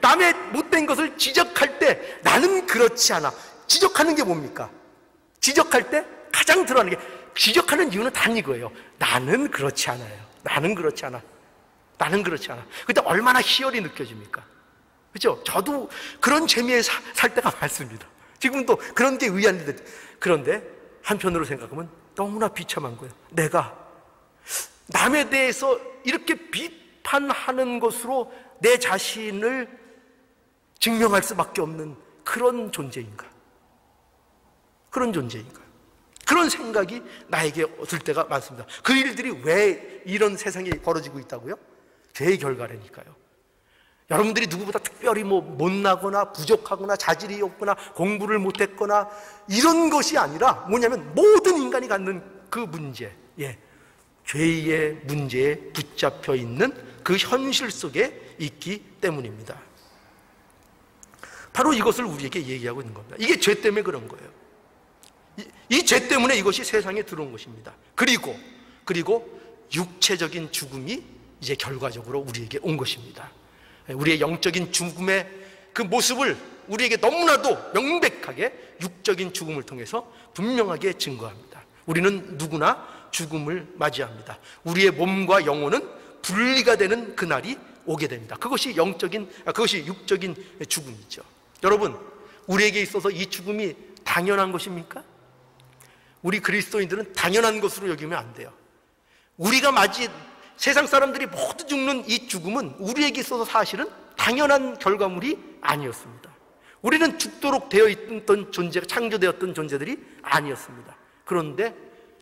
남의 못된 것을 지적할 때 나는 그렇지 않아. 지적하는 게 뭡니까? 지적할 때 가장 드러나는 게, 지적하는 이유는 단 이거예요. 나는 그렇지 않아요. 나는 그렇지 않아. 나는 그렇지 않아. 그때 얼마나 희열이 느껴집니까? 그렇죠? 저도 그런 재미에 살 때가 많습니다. 지금도 그런 게 의아한데, 그런데 한편으로 생각하면 너무나 비참한 거예요. 내가 남에 대해서 이렇게 비판하는 것으로 내 자신을 증명할 수밖에 없는 그런 존재인가? 그런 존재인가? 그런 생각이 나에게 들 때가 많습니다. 그 일들이 왜 이런 세상에 벌어지고 있다고요? 죄의 결과라니까요. 여러분들이 누구보다 특별히 못나거나 부족하거나 자질이 없거나 공부를 못했거나 이런 것이 아니라 뭐냐면 모든 인간이 갖는 그 문제, 죄의 문제에 붙잡혀 있는 그 현실 속에 있기 때문입니다. 바로 이것을 우리에게 얘기하고 있는 겁니다. 이게 죄 때문에 그런 거예요. 이 죄 때문에 이것이 세상에 들어온 것입니다. 그리고 육체적인 죽음이 이제 결과적으로 우리에게 온 것입니다. 우리의 영적인 죽음의 그 모습을 우리에게 너무나도 명백하게 육적인 죽음을 통해서 분명하게 증거합니다. 우리는 누구나 죽음을 맞이합니다. 우리의 몸과 영혼은 분리가 되는 그날이 오게 됩니다. 그것이 육적인 죽음이죠. 여러분, 우리에게 있어서 이 죽음이 당연한 것입니까? 우리 그리스도인들은 당연한 것으로 여기면 안 돼요. 우리가 세상 사람들이 모두 죽는 이 죽음은 우리에게 있어서 사실은 당연한 결과물이 아니었습니다. 우리는 죽도록 되어 있던 존재가, 창조되었던 존재들이 아니었습니다. 그런데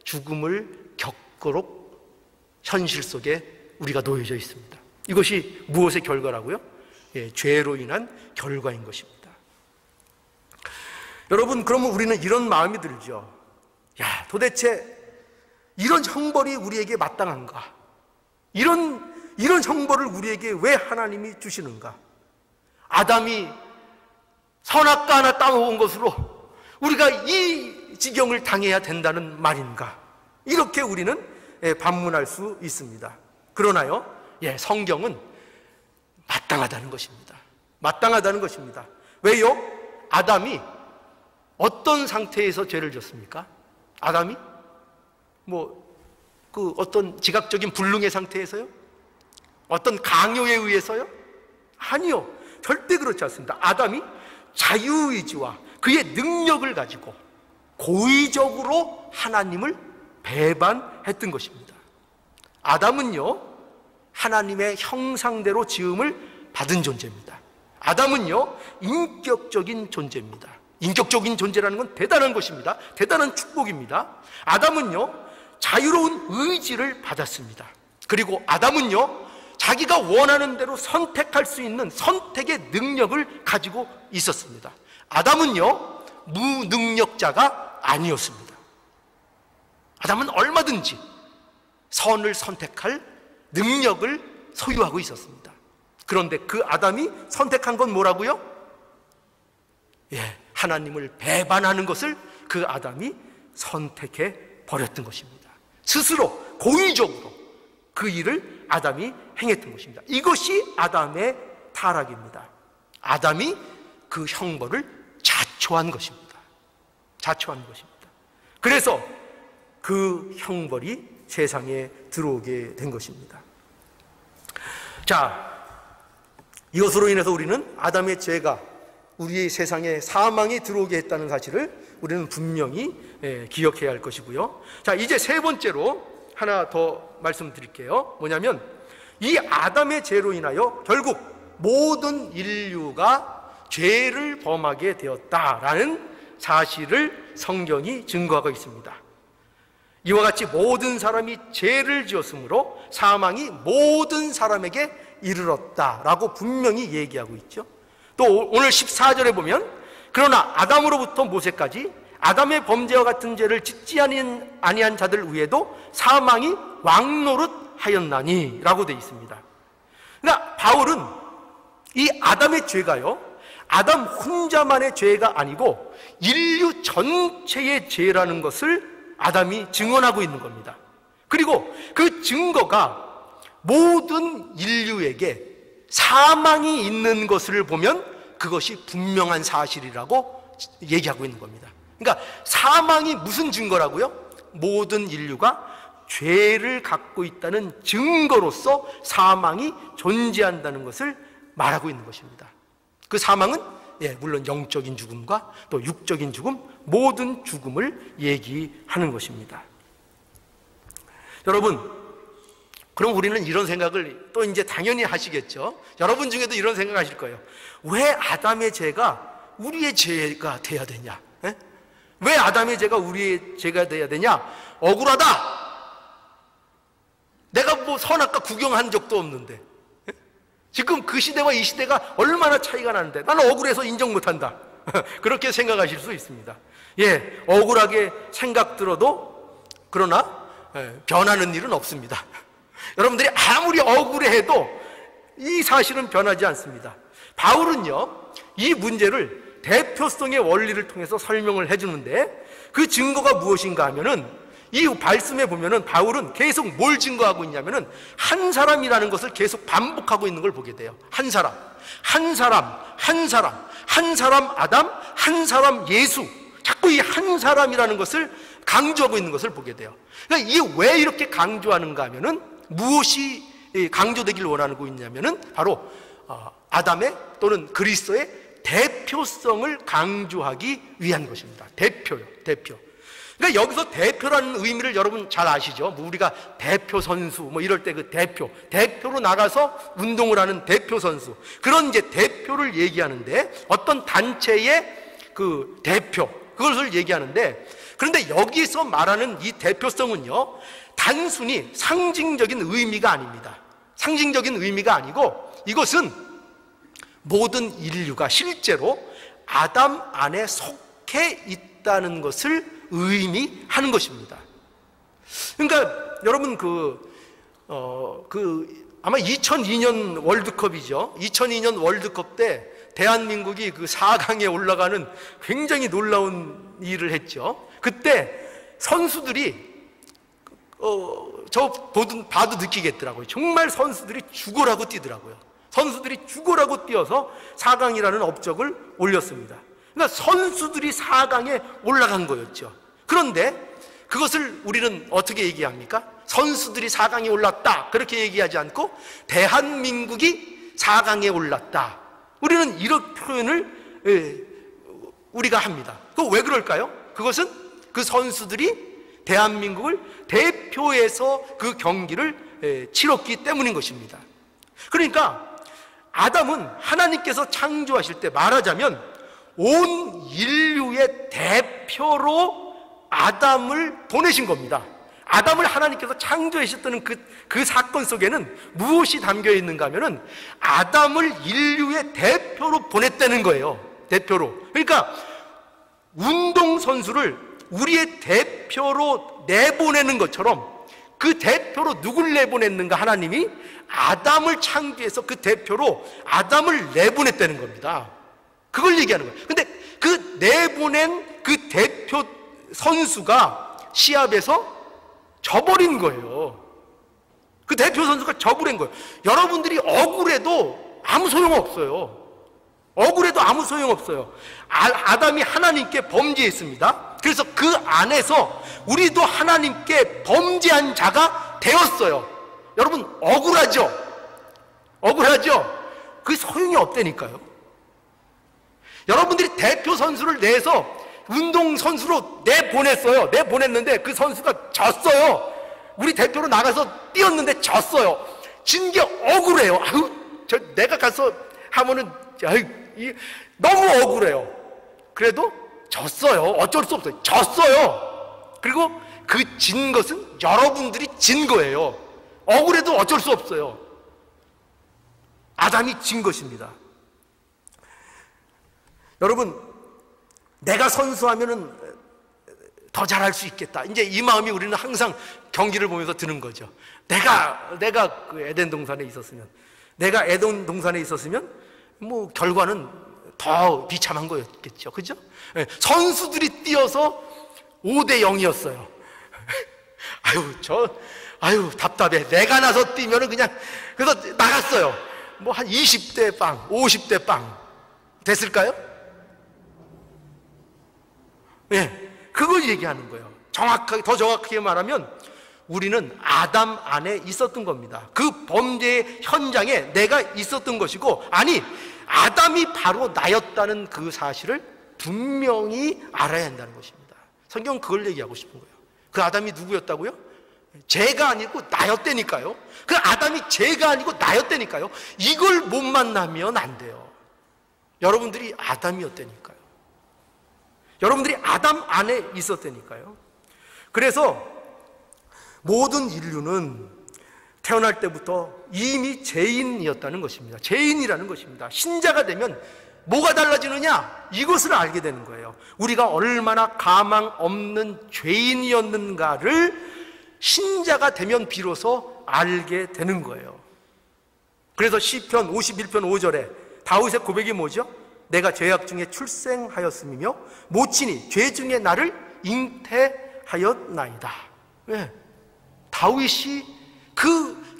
죽음을 겪도록 현실 속에 우리가 놓여져 있습니다. 이것이 무엇의 결과라고요? 죄로 인한 결과인 것입니다. 여러분, 그러면 우리는 이런 마음이 들죠. 도대체 이런 형벌이 우리에게 마땅한가? 이런 형벌을 우리에게 왜 하나님이 주시는가? 아담이 선악과 하나 따먹은 것으로 우리가 이 지경을 당해야 된다는 말인가? 이렇게 우리는 반문할 수 있습니다. 그러나요, 성경은 마땅하다는 것입니다. 마땅하다는 것입니다. 왜요? 아담이 어떤 상태에서 죄를 졌습니까? 아담이 어떤 지각적인 불능의 상태에서요? 어떤 강요에 의해서요? 아니요, 절대 그렇지 않습니다. 아담이 자유의지와 그의 능력을 가지고 고의적으로 하나님을 배반했던 것입니다. 아담은요, 하나님의 형상대로 지음을 받은 존재입니다. 아담은요, 인격적인 존재입니다. 인격적인 존재라는 건 대단한 것입니다. 대단한 축복입니다. 아담은요, 자유로운 의지를 받았습니다. 그리고 아담은요, 자기가 원하는 대로 선택할 수 있는 선택의 능력을 가지고 있었습니다. 아담은요, 무능력자가 아니었습니다. 아담은 얼마든지 선을 선택할 능력을 소유하고 있었습니다. 그런데 그 아담이 선택한 건 뭐라고요? 하나님을 배반하는 것을 그 아담이 선택해 버렸던 것입니다. 스스로 고의적으로 그 일을 아담이 행했던 것입니다. 이것이 아담의 타락입니다. 아담이 그 형벌을 자초한 것입니다. 자초한 것입니다. 그래서 그 형벌이 세상에 들어오게 된 것입니다. 자, 이것으로 인해서 우리는 아담의 죄가 우리의 세상에 사망이 들어오게 했다는 사실을 우리는 분명히 기억해야 할 것이고요. 자, 이제 세 번째로 하나 더 말씀드릴게요. 뭐냐면 이 아담의 죄로 인하여 결국 모든 인류가 죄를 범하게 되었다라는 사실을 성경이 증거하고 있습니다. 이와 같이 모든 사람이 죄를 지었으므로 사망이 모든 사람에게 이르렀다라고 분명히 얘기하고 있죠. 또 오늘 14절에 보면 그러나 아담으로부터 모세까지 아담의 범죄와 같은 죄를 짓지 아니한 자들 위에도 사망이 왕노릇하였나니 라고 되어 있습니다. 그러니까 바울은 이 아담의 죄가요, 아담 혼자만의 죄가 아니고 인류 전체의 죄라는 것을 아담이 증언하고 있는 겁니다. 그리고 그 증거가 모든 인류에게 사망이 있는 것을 보면 그것이 분명한 사실이라고 얘기하고 있는 겁니다. 그러니까 사망이 무슨 증거라고요? 모든 인류가 죄를 갖고 있다는 증거로서 사망이 존재한다는 것을 말하고 있는 것입니다. 그 사망은 물론 영적인 죽음과 또 육적인 죽음, 모든 죽음을 얘기하는 것입니다. 여러분, 그럼 우리는 이런 생각을 또 이제 당연히 하시겠죠. 여러분 중에도 이런 생각 하실 거예요. 왜 아담의 죄가 우리의 죄가 돼야 되냐? 왜 아담의 죄가 우리의 죄가 돼야 되냐? 억울하다. 내가 뭐 선악과 구경한 적도 없는데 지금 그 시대와 이 시대가 얼마나 차이가 나는데 나는 억울해서 인정 못한다. 그렇게 생각하실 수 있습니다. 억울하게 생각 들어도 그러나 변하는 일은 없습니다. 여러분들이 아무리 억울해해도 이 사실은 변하지 않습니다. 바울은요, 이 문제를 대표성의 원리를 통해서 설명을 해주는데 그 증거가 무엇인가 하면은 이 말씀에 보면은 바울은 계속 뭘 증거하고 있냐면은 한 사람이라는 것을 계속 반복하고 있는 걸 보게 돼요. 한 사람, 한 사람, 한 사람, 한 사람 아담, 한 사람 예수. 자꾸 이 한 사람이라는 것을 강조하고 있는 것을 보게 돼요. 그러니까 이게 왜 이렇게 강조하는가 하면은 무엇이 강조되길 원하고 있냐면은 바로 아담의 또는 그리스도의 대표성을 강조하기 위한 것입니다. 대표요, 대표. 그러니까 여기서 대표라는 의미를 여러분 잘 아시죠? 뭐 우리가 대표 선수 뭐 이럴 때 그 대표로 나가서 운동을 하는 대표 선수, 그런 이제 대표를 얘기하는데 어떤 단체의 그 대표, 그것을 얘기하는데, 그런데 여기서 말하는 이 대표성은요, 단순히 상징적인 의미가 아닙니다. 상징적인 의미가 아니고 이것은 모든 인류가 실제로 아담 안에 속해 있다는 것을 의미하는 것입니다. 그러니까 여러분 아마 2002년 월드컵이죠. 2002년 월드컵 때 대한민국이 그 4강에 올라가는 굉장히 놀라운 일을 했죠. 그때 선수들이 봐도 느끼겠더라고요. 정말 선수들이 죽어라고 뛰더라고요. 선수들이 죽어라고 뛰어서 4강이라는 업적을 올렸습니다. 그러니까 선수들이 4강에 올라간 거였죠. 그런데 그것을 우리는 어떻게 얘기합니까? 선수들이 4강에 올랐다, 그렇게 얘기하지 않고 대한민국이 4강에 올랐다. 우리는 이런 표현을 우리가 합니다. 그거 왜 그럴까요? 그것은 그 선수들이 대한민국을 대표해서 그 경기를 치렀기 때문인 것입니다. 그러니까 아담은 하나님께서 창조하실 때 말하자면 온 인류의 대표로 아담을 보내신 겁니다. 아담을 하나님께서 창조하셨다는 그 사건 속에는 무엇이 담겨 있는가 하면은 아담을 인류의 대표로 보냈다는 거예요. 대표로. 그러니까 운동선수를 우리의 대표로 내보내는 것처럼 그 대표로 누굴 내보냈는가? 하나님이 아담을 창조해서 그 대표로 아담을 내보냈다는 겁니다. 그걸 얘기하는 거예요. 근데 그 내보낸 그 대표 선수가 시합에서 져버린 거예요. 그 대표 선수가 져버린 거예요. 여러분들이 억울해도 아무 소용없어요. 억울해도 아무 소용없어요. 아담이 하나님께 범죄했습니다. 그래서 그 안에서 우리도 하나님께 범죄한 자가 되었어요. 여러분 억울하죠? 억울하죠? 그 소용이 없다니까요. 여러분들이 대표 선수를 내서 운동선수로 내보냈어요. 내보냈는데 그 선수가 졌어요. 우리 대표로 나가서 뛰었는데 졌어요. 진 게 억울해요. 아유, 내가 가서 하면은 너무 억울해요. 그래도 졌어요. 어쩔 수 없어요. 졌어요. 그리고 그 진 것은 여러분들이 진 거예요. 억울해도 어쩔 수 없어요. 아담이 진 것입니다. 여러분, 내가 선수하면은 더 잘할 수 있겠다. 이제 이 마음이 우리는 항상 경기를 보면서 드는 거죠. 내가 그 에덴 동산에 있었으면, 뭐 결과는 더 비참한 거였겠죠. 그죠? 선수들이 뛰어서 5대 0이었어요. 아유, 답답해. 내가 나서 뛰면은 그래서 나갔어요. 뭐 한 20대 빵, 50대 빵 됐을까요? 그걸 얘기하는 거예요. 더 정확하게 말하면 우리는 아담 안에 있었던 겁니다. 그 범죄의 현장에 내가 있었던 것이고, 아니, 아담이 바로 나였다는 그 사실을 분명히 알아야 한다는 것입니다. 성경은 그걸 얘기하고 싶은 거예요. 그 아담이 누구였다고요? 죄가 아니고 나였다니까요. 그 아담이 죄가 아니고 나였다니까요. 이걸 못 만나면 안 돼요. 여러분들이 아담이었다니까요. 여러분들이 아담 안에 있었다니까요. 그래서 모든 인류는 태어날 때부터 이미 죄인이었다는 것입니다. 죄인이라는 것입니다. 신자가 되면 뭐가 달라지느냐? 이것을 알게 되는 거예요. 우리가 얼마나 가망 없는 죄인이었는가를 신자가 되면 비로소 알게 되는 거예요. 그래서 시편 51편 5절에 다윗의 고백이 뭐죠? 내가 죄악 중에 출생하였음이며 모친이 죄 중에 나를 잉태하였나이다. 왜? 다윗이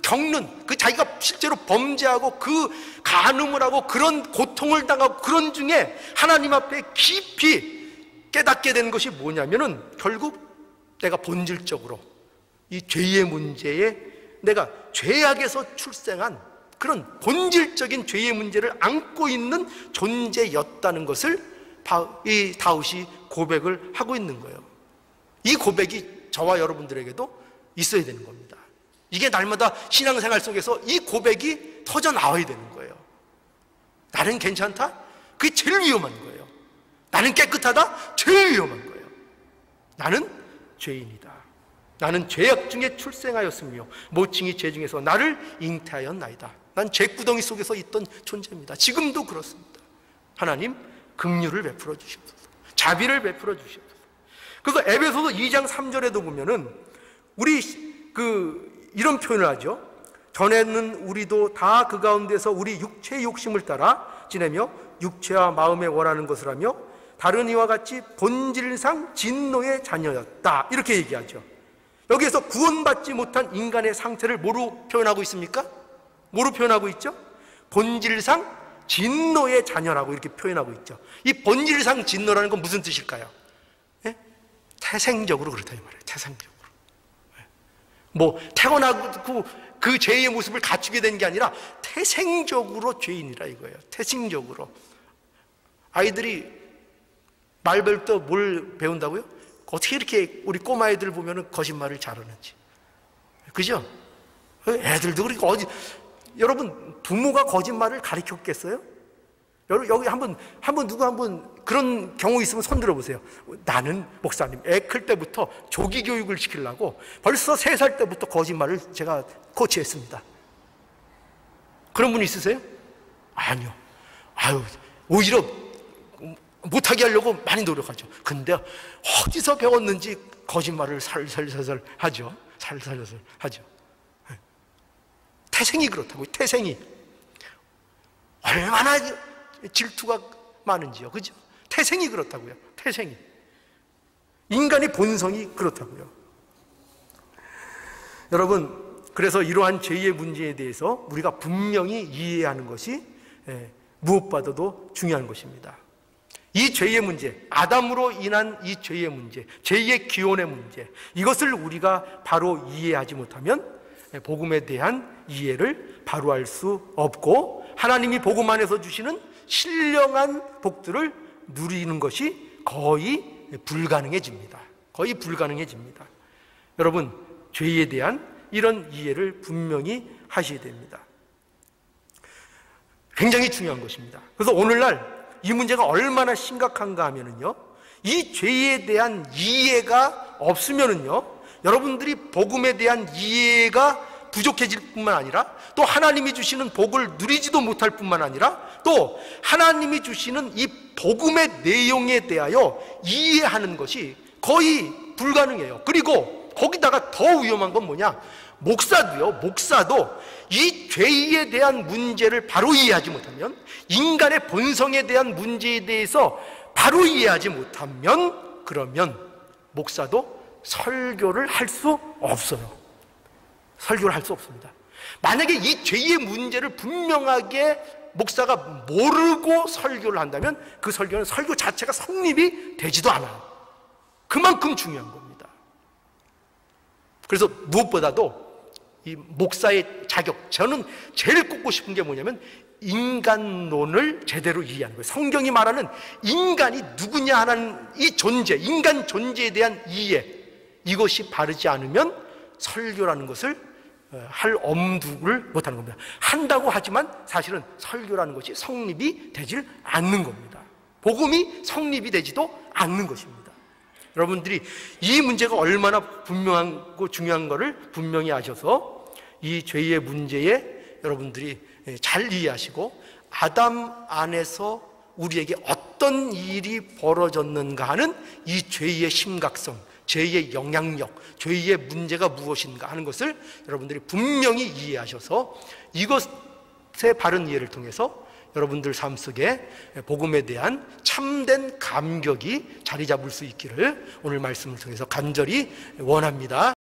겪는 자기가 실제로 범죄하고 그 간음을 하고 그런 고통을 당하고 그런 중에 하나님 앞에 깊이 깨닫게 된 것이 뭐냐면은 결국 내가 본질적으로 이 죄의 문제에 내가 죄악에서 출생한 그런 본질적인 죄의 문제를 안고 있는 존재였다는 것을 이 다윗이 고백을 하고 있는 거예요. 이 고백이 저와 여러분들에게도 있어야 되는 겁니다. 이게 날마다 신앙생활 속에서 이 고백이 터져 나와야 되는 거예요. 나는 괜찮다? 그게 제일 위험한 거예요. 나는 깨끗하다? 제일 위험한 거예요. 나는 죄인이다. 나는 죄악 중에 출생하였으며 모친이 죄 중에서 나를 잉태하였나이다. 난 죄구덩이 속에서 있던 존재입니다. 지금도 그렇습니다. 하나님 긍휼을 베풀어 주시옵소서. 자비를 베풀어 주시옵소서. 그래서 에베소서 2장 3절에도 보면은 우리 이런 표현을 하죠. 전에는 우리도 다 그 가운데서 우리 육체의 욕심을 따라 지내며 육체와 마음에 원하는 것을 하며 다른 이와 같이 본질상 진노의 자녀였다. 이렇게 얘기하죠. 여기에서 구원받지 못한 인간의 상태를 뭐로 표현하고 있습니까? 뭐로 표현하고 있죠? 본질상 진노의 자녀라고 이렇게 표현하고 있죠. 이 본질상 진노라는 건 무슨 뜻일까요? 예? 태생적으로 그렇다 이 말이에요. 태생적으로. 뭐 태어나고 그 죄의 모습을 갖추게 된 게 아니라 태생적으로 죄인이라 이거예요. 태생적으로. 아이들이 말 배울 때 뭘 배운다고요? 어떻게 이렇게 우리 꼬마애들 보면 거짓말을 잘하는지. 그죠? 애들도 그러니까 여러분 부모가 거짓말을 가르쳤겠어요? 여기 한번 그런 경우 있으면 손 들어보세요. 나는 목사님 애 클 때부터 조기 교육을 시키려고 벌써 3살 때부터 거짓말을 제가 코치했습니다. 그런 분 있으세요? 아니요. 오히려 못하게 하려고 많이 노력하죠. 근데 어디서 배웠는지 거짓말을 살살살살 하죠. 살살살살 하죠. 태생이 그렇다고요. 태생이 얼마나 질투가 많은지요. 그죠? 태생이 그렇다고요. 태생이. 인간의 본성이 그렇다고요. 여러분, 그래서 이러한 죄의 문제에 대해서 우리가 분명히 이해하는 것이 무엇보다도 중요한 것입니다. 이 죄의 문제, 아담으로 인한 이 죄의 문제, 죄의 기원의 문제, 이것을 우리가 바로 이해하지 못하면 복음에 대한 이해를 바로 할 수 없고, 하나님이 복음 안에서 주시는 신령한 복들을 누리는 것이 거의 불가능해집니다. 거의 불가능해집니다. 여러분, 죄에 대한 이런 이해를 분명히 하셔야 됩니다. 굉장히 중요한 것입니다. 그래서 오늘날 이 문제가 얼마나 심각한가 하면은요, 이 죄에 대한 이해가 없으면은요, 여러분들이 복음에 대한 이해가 부족해질 뿐만 아니라 또 하나님이 주시는 복을 누리지도 못할 뿐만 아니라 또 하나님이 주시는 이 복음의 내용에 대하여 이해하는 것이 거의 불가능해요. 그리고 거기다가 더 위험한 건 뭐냐? 목사도 이 죄에 대한 문제를 바로 이해하지 못하면, 인간의 본성에 대한 문제에 대해서 바로 이해하지 못하면, 그러면 목사도 설교를 할 수 없어요. 설교를 할 수 없습니다. 만약에 이 죄의 문제를 분명하게 목사가 모르고 설교를 한다면 그 설교는 설교 자체가 성립이 되지도 않아요. 그만큼 중요한 겁니다. 그래서 무엇보다도 이 목사의 자격, 저는 제일 꼽고 싶은 게 뭐냐면 인간론을 제대로 이해하는 거예요. 성경이 말하는 인간이 누구냐 하는 이 존재, 인간 존재에 대한 이해, 이것이 바르지 않으면 설교라는 것을 할 엄두를 못하는 겁니다. 한다고 하지만 사실은 설교라는 것이 성립이 되질 않는 겁니다. 복음이 성립이 되지도 않는 것입니다. 여러분들이 이 문제가 얼마나 분명하고 중요한 것을 분명히 아셔서 이 죄의 문제에 여러분들이 잘 이해하시고, 아담 안에서 우리에게 어떤 일이 벌어졌는가 하는 이 죄의 심각성, 죄의 영향력, 죄의 문제가 무엇인가 하는 것을 여러분들이 분명히 이해하셔서 이것의 바른 이해를 통해서 여러분들 삶 속에 복음에 대한 참된 감격이 자리 잡을 수 있기를 오늘 말씀을 통해서 간절히 원합니다.